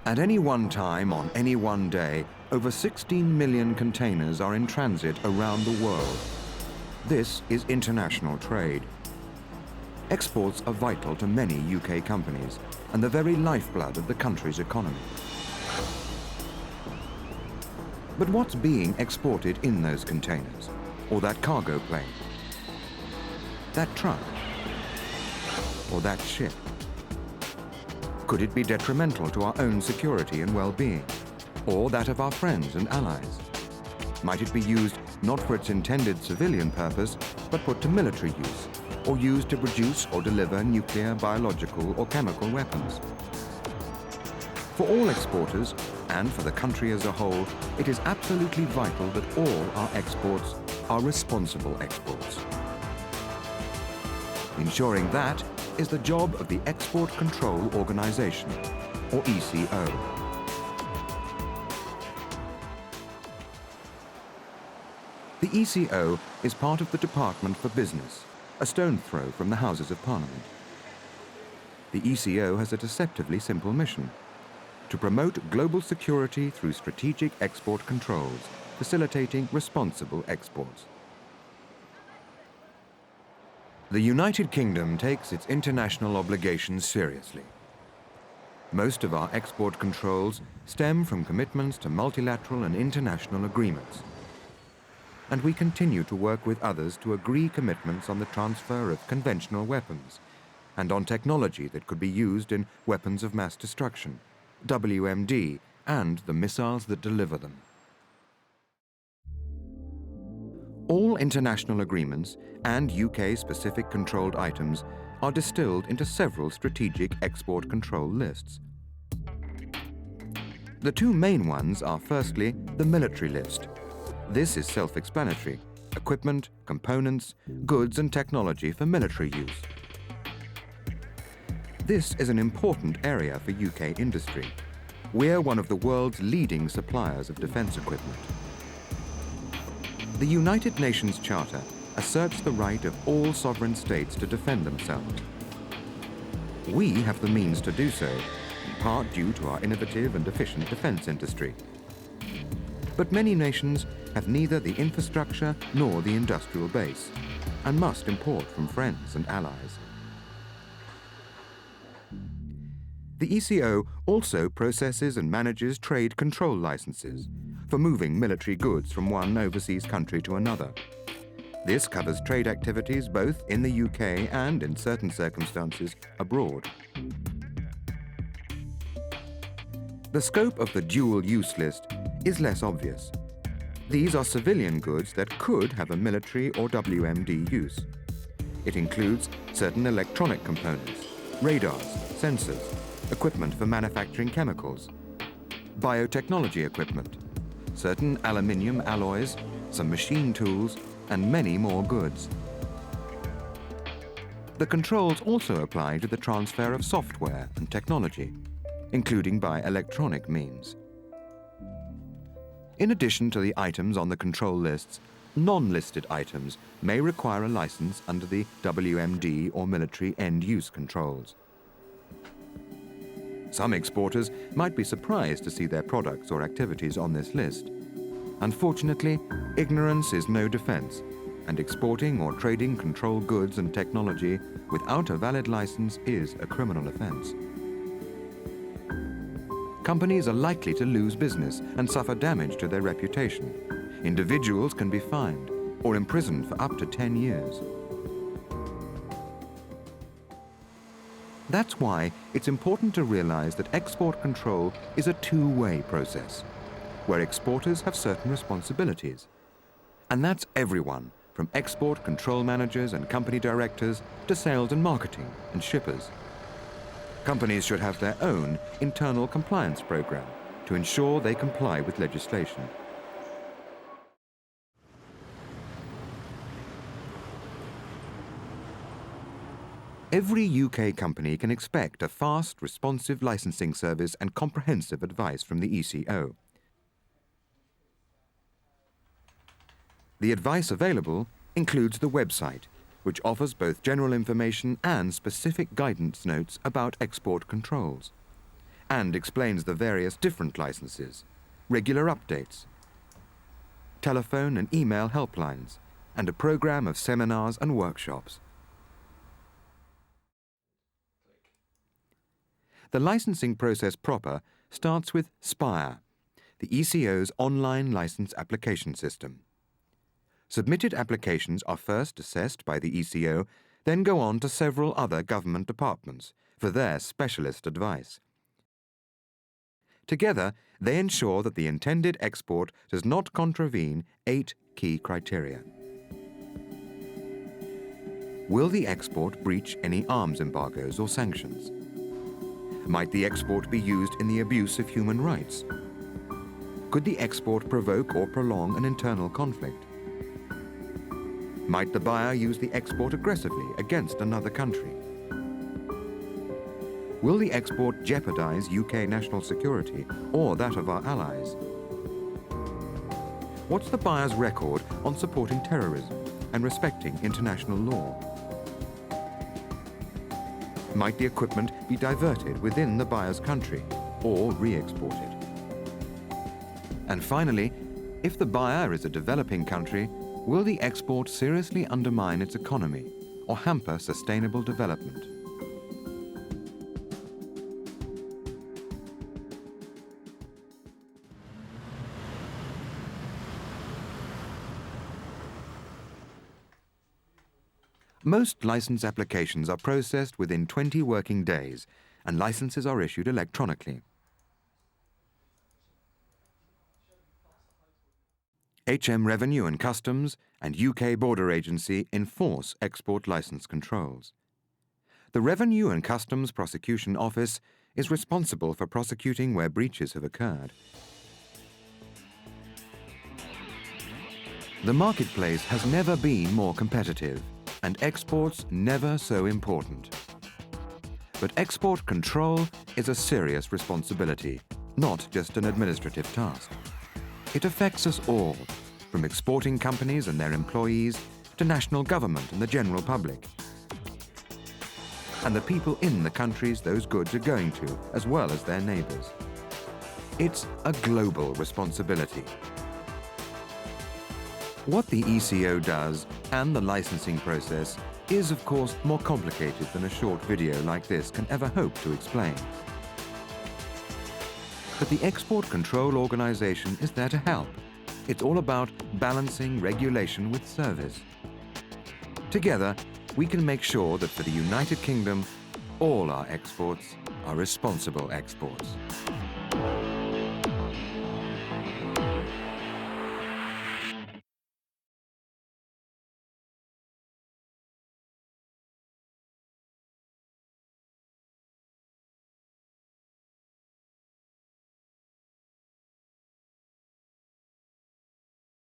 At any one time, on any one day, over 16 million containers are in transit around the world. This is international trade. Exports are vital to many UK companies and the very lifeblood of the country's economy. But what's being exported in those containers? Or that cargo plane? That truck? Or that ship? Could it be detrimental to our own security and well-being? Or that of our friends and allies? Might it be used not for its intended civilian purpose, but put to military use, or used to produce or deliver nuclear, biological, or chemical weapons? For all exporters, and for the country as a whole, it is absolutely vital that all our exports are responsible exports. Ensuring that is the job of the Export Control Organization, or ECO. The ECO is part of the Department for Business, a stone's throw from the Houses of Parliament. The ECO has a deceptively simple mission: to promote global security through strategic export controls, facilitating responsible exports. The United Kingdom takes its international obligations seriously. Most of our export controls stem from commitments to multilateral and international agreements. And we continue to work with others to agree commitments on the transfer of conventional weapons and on technology that could be used in weapons of mass destruction, WMD, and the missiles that deliver them. All international agreements and UK-specific controlled items are distilled into several strategic export control lists. The two main ones are firstly the military list. This is self-explanatory: equipment, components, goods and technology for military use. This is an important area for UK industry. We're one of the world's leading suppliers of defence equipment. The United Nations Charter asserts the right of all sovereign states to defend themselves. We have the means to do so, in part due to our innovative and efficient defence industry. But many nations have neither the infrastructure nor the industrial base, and must import from friends and allies. The ECO also processes and manages trade control licenses for moving military goods from one overseas country to another. This covers trade activities both in the UK and, in certain circumstances, abroad. The scope of the dual-use list is less obvious. These are civilian goods that could have a military or WMD use. It includes certain electronic components, radars, sensors, equipment for manufacturing chemicals, biotechnology equipment, certain aluminium alloys, some machine tools, and many more goods. The controls also apply to the transfer of software and technology, including by electronic means. In addition to the items on the control lists, non-listed items may require a license under the WMD or military end-use controls. Some exporters might be surprised to see their products or activities on this list. Unfortunately, ignorance is no defense, and exporting or trading controlled goods and technology without a valid license is a criminal offense. Companies are likely to lose business and suffer damage to their reputation. Individuals can be fined or imprisoned for up to 10 years. That's why it's important to realize that export control is a two-way process, where exporters have certain responsibilities. And that's everyone, from export control managers and company directors to sales and marketing and shippers. Companies should have their own internal compliance program to ensure they comply with legislation. Every UK company can expect a fast, responsive licensing service and comprehensive advice from the ECO. The advice available includes the website, which offers both general information and specific guidance notes about export controls, and explains the various different licenses, regular updates, telephone and email helplines, and a program of seminars and workshops. The licensing process proper starts with SPIRE, the ECO's online license application system. Submitted applications are first assessed by the ECO, then go on to several other government departments for their specialist advice. Together, they ensure that the intended export does not contravene 8 key criteria. Will the export breach any arms embargoes or sanctions? Might the export be used in the abuse of human rights? Could the export provoke or prolong an internal conflict? Might the buyer use the export aggressively against another country? Will the export jeopardize UK national security or that of our allies? What's the buyer's record on supporting terrorism and respecting international law? Might the equipment be diverted within the buyer's country or re-exported? And finally, if the buyer is a developing country, will the export seriously undermine its economy or hamper sustainable development? Most license applications are processed within 20 working days, and licenses are issued electronically. HM Revenue and Customs and UK Border Agency enforce export license controls. The Revenue and Customs Prosecution Office is responsible for prosecuting where breaches have occurred. The marketplace has never been more competitive, and exports never so important. But export control is a serious responsibility, not just an administrative task. It affects us all, from exporting companies and their employees to national government and the general public, and the people in the countries those goods are going to, as well as their neighbours. It's a global responsibility. What the ECO does and the licensing process is, of course, more complicated than a short video like this can ever hope to explain. But the Export Control Organization is there to help. It's all about balancing regulation with service. Together, we can make sure that for the United Kingdom, all our exports are responsible exports.